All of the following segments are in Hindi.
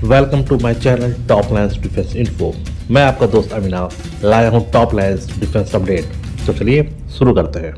Welcome to my channel top lines defence info. मैं आपका दोस्त अविनाश लाया हूं टॉप लाइन्स डिफेंस अपडेट। तो चलिए शुरू करते हैं।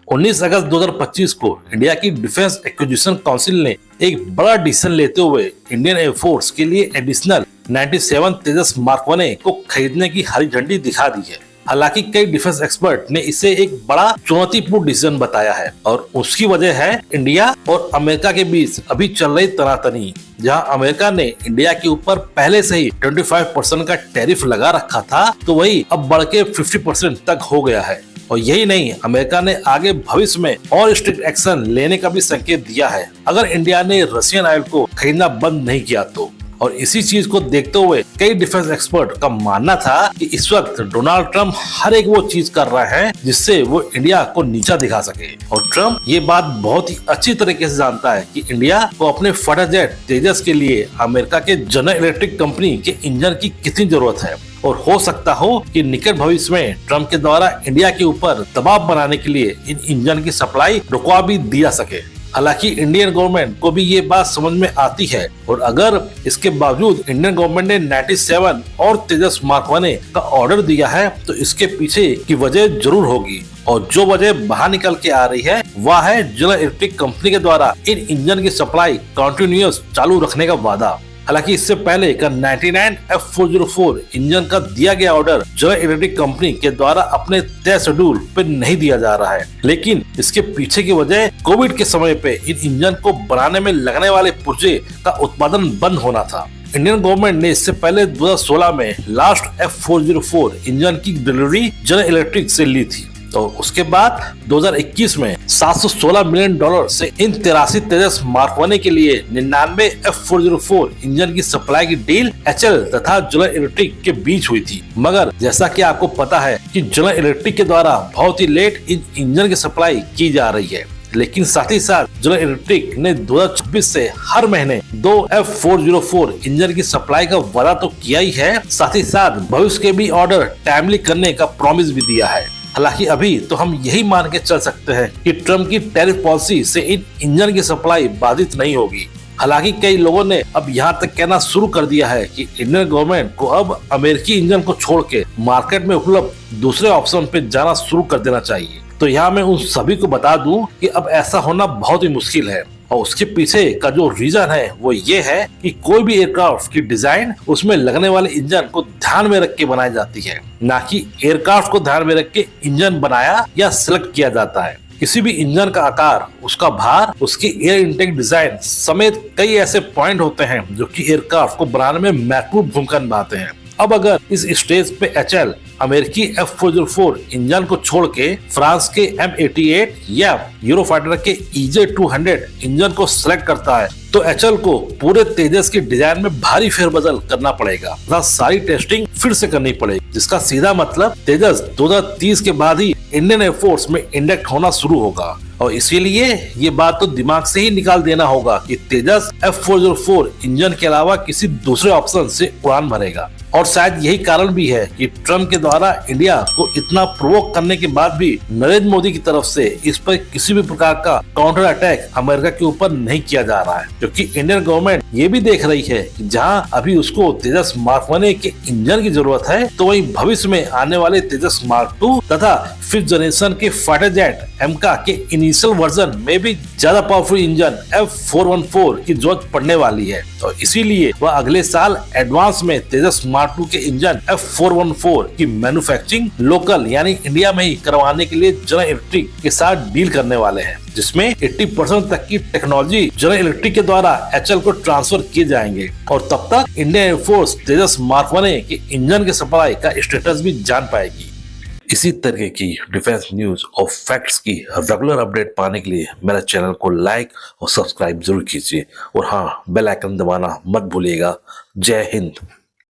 19 अगस्त 2025 को इंडिया की डिफेंस एक्विजिशन काउंसिल ने एक बड़ा डिसीजन लेते हुए इंडियन एयरफोर्स के लिए एडिशनल 97 तेजस मार्क 1 को खरीदने की हरी झंडी दिखा दी है। हालांकि कई डिफेंस एक्सपर्ट ने इसे एक बड़ा चुनौतीपूर्ण डिसीजन बताया है और उसकी वजह है इंडिया और अमेरिका के बीच अभी चल रही तनातनी, जहां अमेरिका ने इंडिया के ऊपर पहले से ही 25% का टैरिफ लगा रखा था, तो वही अब बढ़ के 50% तक हो गया है। और यही नहीं, अमेरिका ने आगे भविष्य में और स्ट्रिक्ट एक्शन लेने का भी संकेत दिया है अगर इंडिया ने रशियन ऑयल को खरीदना बंद नहीं किया तो। और इसी चीज को देखते हुए कई डिफेंस एक्सपर्ट का मानना था कि इस वक्त डोनाल्ड ट्रंप हर एक वो चीज कर रहे हैं जिससे वो इंडिया को नीचा दिखा सके। और ट्रंप ये बात बहुत ही अच्छी तरीके से जानता है कि इंडिया को अपने फाइटर जेट तेजस के लिए अमेरिका के जनरल इलेक्ट्रिक कंपनी के इंजन की कितनी जरूरत है। और हो सकता हो कि निकट भविष्य में ट्रंप के द्वारा इंडिया के ऊपर दबाव बनाने के लिए इन इंजन की सप्लाई रुकवा भी दी जा सके। हालांकि इंडियन गवर्नमेंट को भी ये बात समझ में आती है और अगर इसके बावजूद इंडियन गवर्नमेंट ने 97 और तेजस मार्क 1 का ऑर्डर दिया है तो इसके पीछे की वजह जरूर होगी। और जो वजह बाहर निकल के आ रही है वह है जनरल इलेक्ट्रिक कंपनी के द्वारा इन इंजन की सप्लाई कंटिन्यूअस चालू रखने का वादा। हालांकि इससे पहले का 99 F404 इंजन का दिया गया ऑर्डर जनरल इलेक्ट्रिक कंपनी के द्वारा अपने तय शेड्यूल पे नहीं दिया जा रहा है, लेकिन इसके पीछे की वजह कोविड के समय पे इन इंजन को बनाने में लगने वाले पुर्जे का उत्पादन बंद होना था। इंडियन गवर्नमेंट ने इससे पहले 2016 में लास्ट F404 इंजन की डिलीवरी जनरल इलेक्ट्रिक से ली थी। तो उसके बाद 2021 में $716 मिलियन से इन 83 तेजस मार्क 1 के लिए 99 F404 इंजन की सप्लाई की डील HL तथा जनरल इलेक्ट्रिक के बीच हुई थी। मगर जैसा कि आपको पता है कि जनरल इलेक्ट्रिक के द्वारा बहुत ही लेट इन इंजन की सप्लाई की जा रही है, लेकिन साथ ही साथ जनरल इलेक्ट्रिक ने 2026 से हर महीने 2 F404 इंजन की सप्लाई का वादा तो किया ही है, साथ ही साथ भविष्य के भी ऑर्डर टाइमली करने का प्रॉमिस भी दिया है। हालांकि अभी तो हम यही मान के चल सकते हैं कि ट्रम्प की टैरिफ पॉलिसी से इन इंजन की सप्लाई बाधित नहीं होगी। हालांकि कई लोगों ने अब यहाँ तक कहना शुरू कर दिया है कि इंडियन गवर्नमेंट को अब अमेरिकी इंजन को छोड़ के मार्केट में उपलब्ध दूसरे ऑप्शन पे जाना शुरू कर देना चाहिए। तो यहाँ मैं उन सभी को बता दूं कि अब ऐसा होना बहुत ही मुश्किल है और उसके पीछे का जो रीजन है वो ये है कि कोई भी एयरक्राफ्ट की डिजाइन उसमें लगने वाले इंजन को ध्यान में रख के बनाई जाती है, ना कि एयरक्राफ्ट को ध्यान में रख के इंजन बनाया या सिलेक्ट किया जाता है। किसी भी इंजन का आकार, उसका भार, उसकी एयर इनटेक डिजाइन समेत कई ऐसे पॉइंट होते हैं जो कि एयरक्राफ्ट को बनाने में महत्वपूर्ण भूमिका निभाते हैं। अब अगर इस स्टेज पे HL अमेरिकी F404 इंजन को छोड़ के फ्रांस के M88 या यूरोफाइटर के EJ200 इंजन को सिलेक्ट करता है तो HL को पूरे तेजस की डिजाइन में भारी फेरबदल करना पड़ेगा तथा सारी टेस्टिंग फिर से करनी पड़ेगी, जिसका सीधा मतलब तेजस 2030 के बाद ही इंडियन एयरफोर्स में इंडक्ट होना शुरू होगा। और इसीलिए ये बात तो दिमाग से ही निकाल देना होगा कि तेजस F404 इंजन के अलावा किसी दूसरे ऑप्शन से उड़ान भरेगा। और शायद यही कारण भी है कि ट्रम्प के द्वारा इंडिया को इतना प्रोवोक करने के बाद भी नरेंद्र मोदी की तरफ से इस पर किसी भी प्रकार का काउंटर अटैक अमेरिका के ऊपर नहीं किया जा रहा है, क्योंकि इंडियन गवर्नमेंट ये भी देख रही है कि जहां अभी उसको तेजस मार्क 1 के इंजन की जरूरत है, तो वहीं भविष्य में आने वाले तेजस मार्क 2 तथा 5th जनरेशन के फाइटर जेट एमका के इनिशियल वर्जन में भी ज्यादा पावरफुल इंजन F414 की जरूरत पड़ने वाली है। तो इसीलिए वह अगले साल एडवांस में तेजस मार्क 2 के इंजन F414 की मैन्युफैक्चरिंग लोकल यानी इंडिया में ही करवाने के लिए जनरल इलेक्ट्रिक के साथ डील करने वाले हैं, जिसमें 80% तक की टेक्नोलॉजी जनरल इलेक्ट्रिक के द्वारा HL को ट्रांसफर किए जाएंगे। और तब तक इंडियन एयरफोर्स तेजस मार्क 1 के इंजन के सप्लाई का स्टेटस भी जान पाएगी। इसी तरह की डिफेंस न्यूज और फैक्ट्स की रेगुलर अपडेट पाने के लिए मेरे चैनल को लाइक और सब्सक्राइब जरूर कीजिए और हाँ, बेल आइकन दबाना मत भूलिएगा। जय हिंद।